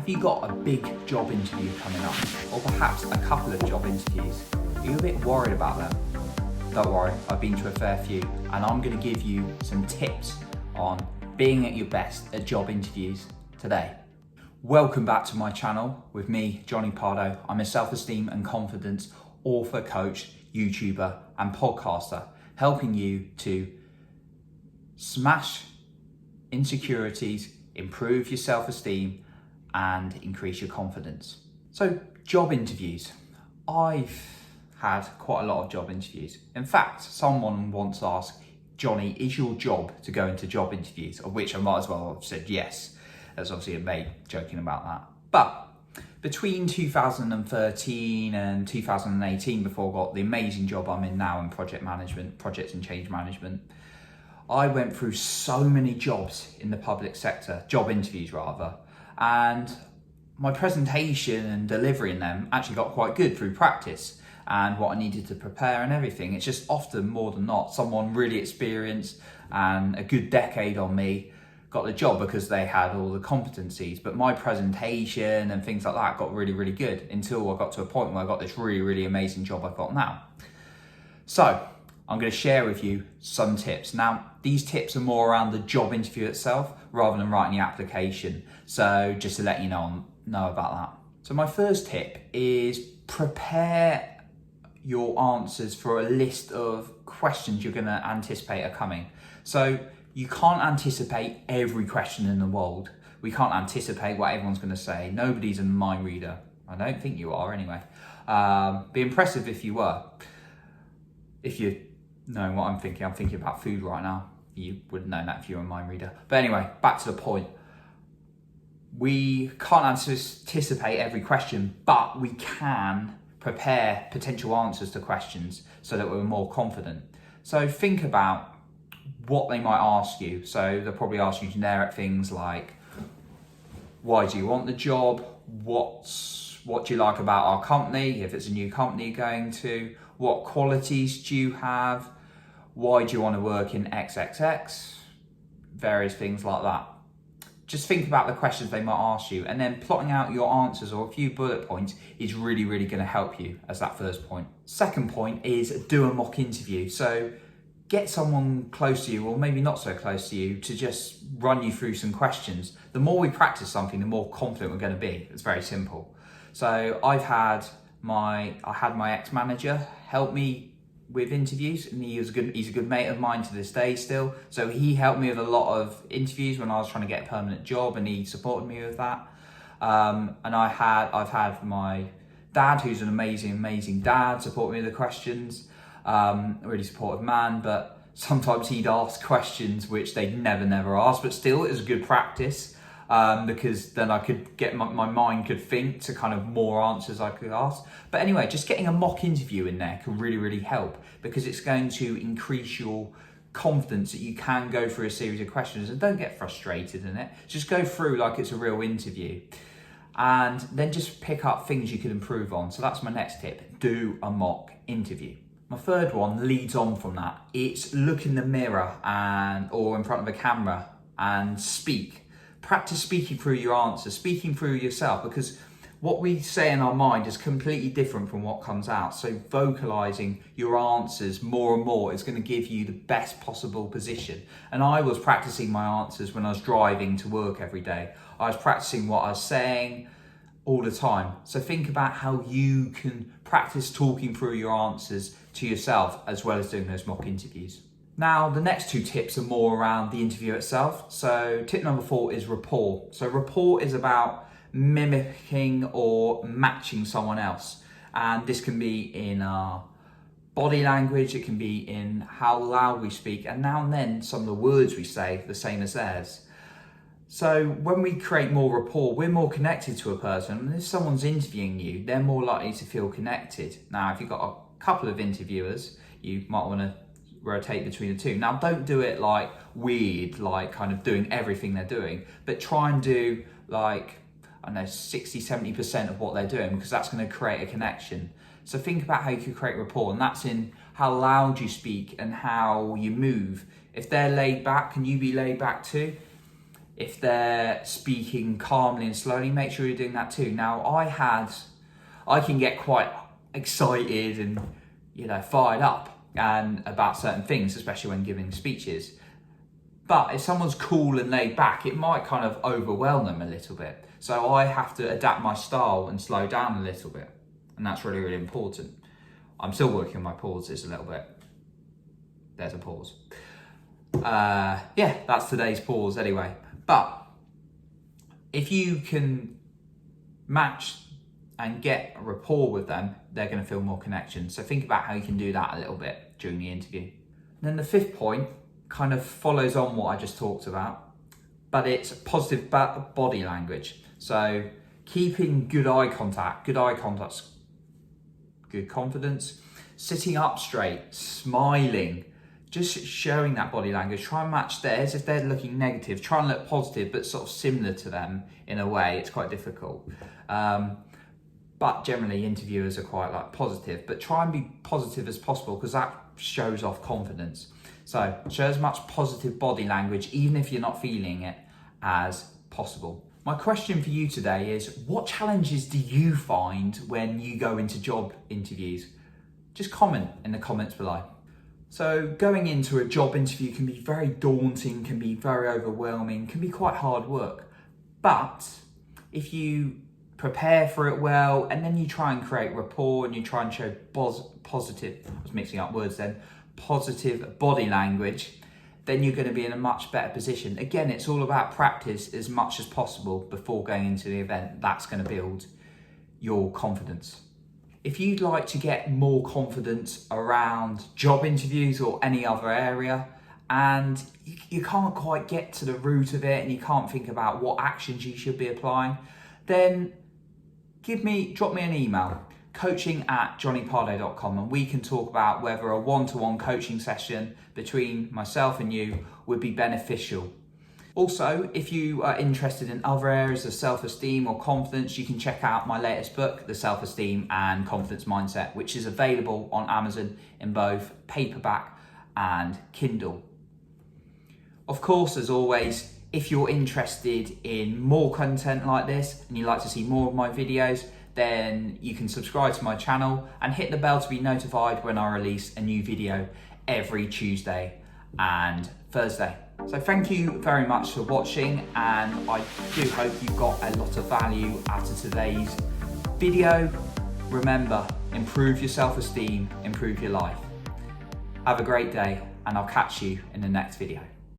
Have you got a big job interview coming up, or perhaps a couple of job interviews? Are you a bit worried about them? Don't worry, I've been to a fair few, and I'm going to give you some tips on being at your best at job interviews today. Welcome back to my channel with me, Johnny Pardo. I'm a self-esteem and confidence author, coach, YouTuber, and podcaster, helping you to smash insecurities, improve your self-esteem, and increase your confidence. So, job interviews. I've had quite a lot of job interviews. In fact, someone once asked, Johnny, is your job to go into job interviews? Of which I might as well have said yes. There's obviously a mate joking about that. But between 2013 and 2018, before I got the amazing job I'm in now in project management, project and change management, I went through so many jobs in the public sector, job interviews rather, and my presentation and delivering them actually got quite good through practice and what I needed to prepare and everything. It's just often, more than not, someone really experienced and a good decade on me got the job because they had all the competencies. But my presentation and things like that got really, really good until I got to a point where I got this really, really amazing job I've got now. So I'm going to share with you some tips. Now, these tips are more around the job interview itself rather than writing the application. So just to let you know about that. So my first tip is prepare your answers for a list of questions you're going to anticipate are coming. So you can't anticipate every question in the world. We can't anticipate what everyone's going to say. Nobody's a mind reader. I don't think you are anyway. Be impressive if you were. If you know what I'm thinking about food right now. You wouldn't know that if you were a mind reader. But anyway, back to the point. We can't anticipate every question, but we can prepare potential answers to questions so that we're more confident. So think about what they might ask you. So they'll probably ask you generic things like, why do you want the job? What do you like about our company? If it's a new company you're going to, what qualities do you have? Why do you want to work in XXX? Various things like that. Just think about the questions they might ask you, and then plotting out your answers or a few bullet points is really, really going to help you as that first point. Second point is do a mock interview. So get someone close to you, or maybe not so close to you, to just run you through some questions. The more we practice something, the more confident we're going to be. It's very simple. So I had my ex-manager help me with interviews, and he's a good mate of mine to this day still. So he helped me with a lot of interviews when I was trying to get a permanent job, and he supported me with that. And I've had my dad, who's an amazing dad, support me with the questions. A really supportive man, but sometimes he'd ask questions which they'd never ask, but still it was a good practice, because then I could get my mind could think to kind of more answers I could ask. But anyway, just getting a mock interview in there can really, really help, because it's going to increase your confidence that you can go through a series of questions, and don't get frustrated in it. Just go through like it's a real interview, and then just pick up things you could improve on. So that's my next tip: do a mock interview. My third one leads on from that. It's look in the mirror or in front of a camera and speak. Practice speaking through your answers, speaking through yourself, because what we say in our mind is completely different from what comes out. So vocalizing your answers more and more is going to give you the best possible position. And I was practicing my answers when I was driving to work every day. I was practicing what I was saying all the time. So think about how you can practice talking through your answers to yourself as well as doing those mock interviews. Now, the next two tips are more around the interview itself. So tip number 4 is rapport. So rapport is about mimicking or matching someone else. And this can be in our body language, it can be in how loud we speak, and now and then some of the words we say the same as theirs. So when we create more rapport, we're more connected to a person. And if someone's interviewing you, they're more likely to feel connected. Now, if you've got a couple of interviewers, you might want to rotate between the two. Now, don't do it like weird, like kind of doing everything they're doing, but try and do like, I don't know, 60-70% of what they're doing, because that's going to create a connection. So think about how you can create rapport, and that's in how loud you speak and how you move. If they're laid back, can you be laid back too? If they're speaking calmly and slowly, make sure you're doing that too. Now, I can get quite excited and, fired up and about certain things, especially when giving speeches. But if someone's cool and laid back, it might kind of overwhelm them a little bit. So I have to adapt my style and slow down a little bit. And that's really, really important. I'm still working on my pauses a little bit. There's a pause. That's today's pause anyway. But if you can match and get a rapport with them, they're going to feel more connection. So think about how you can do that a little bit during the interview. And then the fifth point kind of follows on what I just talked about, but it's positive body language. So keeping good eye contact's good confidence, sitting up straight, smiling, just showing that body language. Try and match theirs. If they're looking negative, try and look positive, but sort of similar to them in a way. It's quite difficult. But generally interviewers are quite positive, but try and be positive as possible because that shows off confidence. So show as much positive body language, even if you're not feeling it, as possible. My question for you today is, what challenges do you find when you go into job interviews? Just comment in the comments below. So going into a job interview can be very daunting, can be very overwhelming, can be quite hard work. But if you prepare for it well, and then you try and create rapport and you try and show positive body language, then you're going to be in a much better position. Again, it's all about practice as much as possible before going into the event. That's going to build your confidence. If you'd like to get more confidence around job interviews or any other area, and you can't quite get to the root of it and you can't think about what actions you should be applying, then drop me an email, coaching@johnnypardo.com, and we can talk about whether a one-to-one coaching session between myself and you would be beneficial. Also, if you are interested in other areas of self-esteem or confidence, you can check out my latest book, The Self-Esteem and Confidence Mindset, which is available on Amazon in both paperback and Kindle. Of course, as always, if you're interested in more content like this and you'd like to see more of my videos, then you can subscribe to my channel and hit the bell to be notified when I release a new video every Tuesday and Thursday. So thank you very much for watching, and I do hope you got a lot of value out of today's video. Remember, improve your self-esteem, improve your life. Have a great day, and I'll catch you in the next video.